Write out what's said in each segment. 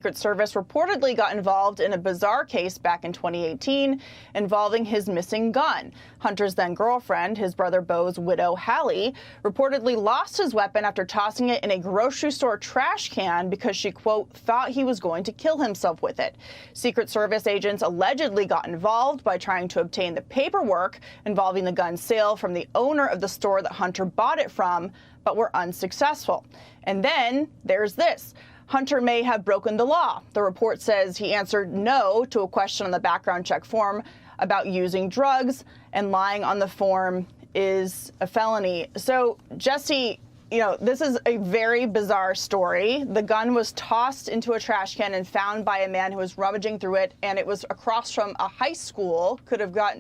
Secret Service reportedly got involved in a bizarre case back in 2018 involving his missing gun. Hunter's then-girlfriend, his brother Beau's widow, Hallie, reportedly lost his weapon after tossing it in a grocery store trash can because she, quote, thought he was going to kill himself with it. Secret Service agents allegedly got involved by trying to obtain the paperwork involving the gun sale from the owner of the store that Hunter bought it from, but were unsuccessful. And then there's this. Hunter may have broken the law. The report says he answered no to a question on the background check form about using drugs, and lying on the form is a felony. So, Jesse, this is a very bizarre story. The gun was tossed into a trash can and found by a man who was rummaging through it, and it was across from a high school.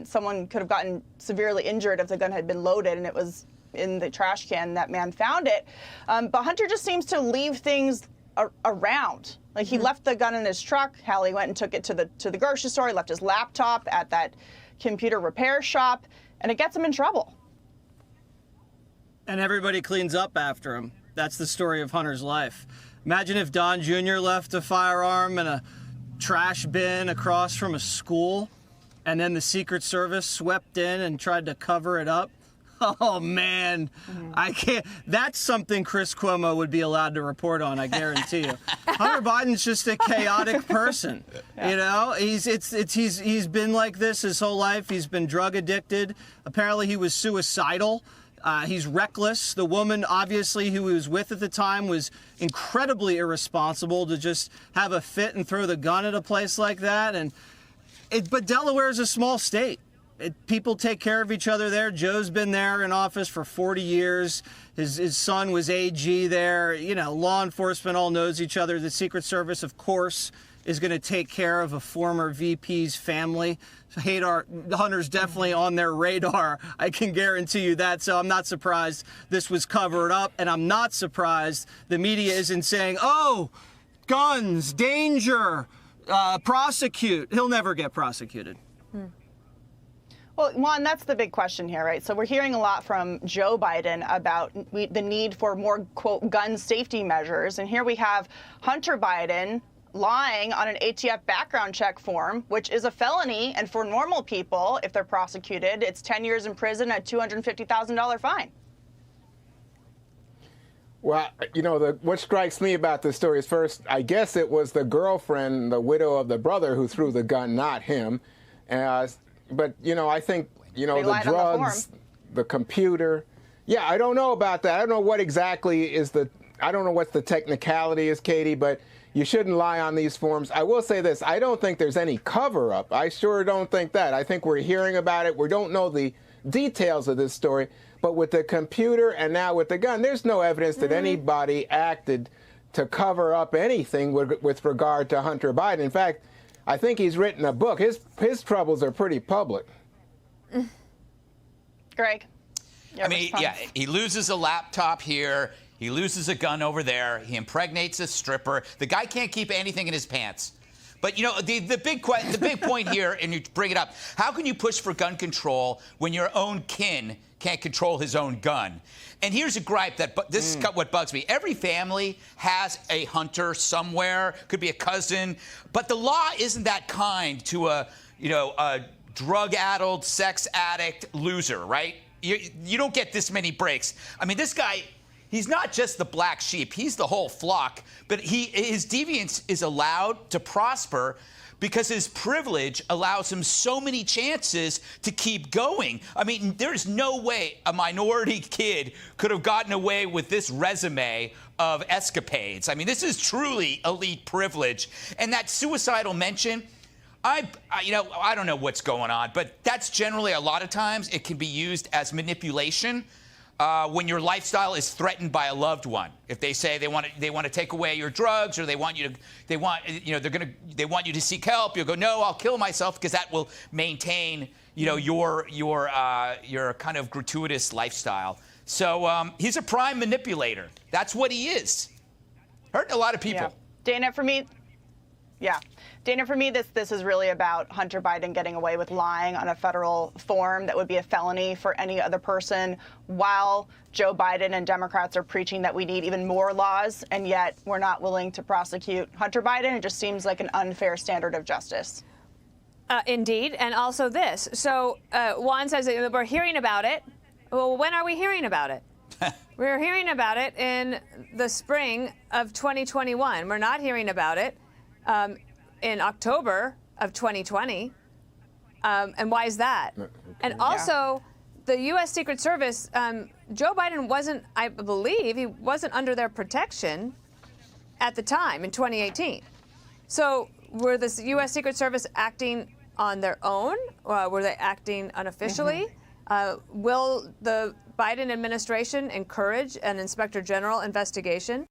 Someone could have gotten severely injured if the gun had been loaded and it was in the trash can. That man found it. But Hunter just seems to leave things around. Like, he left the gun in his truck. Hallie went and took it to the grocery store. He left his laptop at that computer repair shop, and it gets him in trouble. And everybody cleans up after him. That's the story of Hunter's life. Imagine if Don Jr. left a firearm in a trash bin across from a school, and then the Secret Service swept in and tried to cover it up. Oh, man, I can't. That's something Chris Cuomo would be allowed to report on, I guarantee you. Hunter Biden's just a chaotic person. He's been like this his whole life. He's been drug addicted. Apparently, he was suicidal. He's reckless. The woman, obviously, who he was with at the time was incredibly irresponsible to just have a fit and throw the gun at a place like that. But Delaware is a small state. People take care of each other there. Joe's been there in office for 40 years. His son was AG there. Law enforcement all knows each other. The Secret Service, of course, is going to take care of a former VP's family. So Hunter's definitely on their radar. I can guarantee you that. So I'm not surprised this was covered up. And I'm not surprised the media isn't saying, oh, guns, danger, prosecute. He'll never get prosecuted. Well, Juan, that's the big question here, right? So we're hearing a lot from Joe Biden about the need for more, quote, gun safety measures. And here we have Hunter Biden lying on an ATF background check form, which is a felony. And for normal people, if they're prosecuted, it's 10 years in prison and a $250,000 fine. Well, what strikes me about this story is, first, I guess it was the girlfriend, the widow of the brother, who threw the gun, not him. But, I think, the drugs, the computer. Yeah, I don't know about that. I don't know what exactly I don't know what the technicality is, Katie, but you shouldn't lie on these forms. I will say this. I don't think there's any cover-up. I sure don't think that. I think we're hearing about it. We don't know the details of this story. But with the computer and now with the gun, there's no evidence that anybody acted to cover up anything with regard to Hunter Biden. In fact, I think he's written a book. His troubles are pretty public. Greg? He loses a laptop here. He loses a gun over there. He impregnates a stripper. The guy can't keep anything in his pants. But, the big point here, and you bring it up, how can you push for gun control when your own kin can't control his own gun? And here's a gripe this is what bugs me. Every family has a Hunter somewhere, could be a cousin, but the law isn't that kind to a drug-addled, sex addict loser, right? You don't get this many breaks. I mean, this guy, he's not just the black sheep. He's the whole flock. But his deviance is allowed to prosper because his privilege allows him so many chances to keep going. I mean, there's no way a minority kid could have gotten away with this resume of escapades. I mean, this is truly elite privilege. And that suicidal mention, I don't know what's going on, but that's generally a lot of times it can be used as manipulation. When your lifestyle is threatened by a loved one, if they say they want to take away your drugs, or they want you to seek help, you'll go, no, I'll kill myself, because that will maintain your kind of gratuitous lifestyle. So he's a prime manipulator. That's what he is. Hurting a lot of people. Yeah. Dana, for me, Yeah. Dana, for me, this is really about Hunter Biden getting away with lying on a federal form that would be a felony for any other person, while Joe Biden and Democrats are preaching that we need even more laws, and yet we're not willing to prosecute Hunter Biden. It just seems like an unfair standard of justice. Indeed. And also this. So Juan says that we're hearing about it. Well, when are we hearing about it? We're hearing about it in the spring of 2021. We're not hearing about it in October of 2020. And why is that? Okay. And also, the U.S. Secret Service, Joe Biden wasn't, I believe, he wasn't under their protection at the time in 2018. So were the U.S. Secret Service acting on their own? Were they acting unofficially? Will the Biden administration encourage an Inspector General investigation?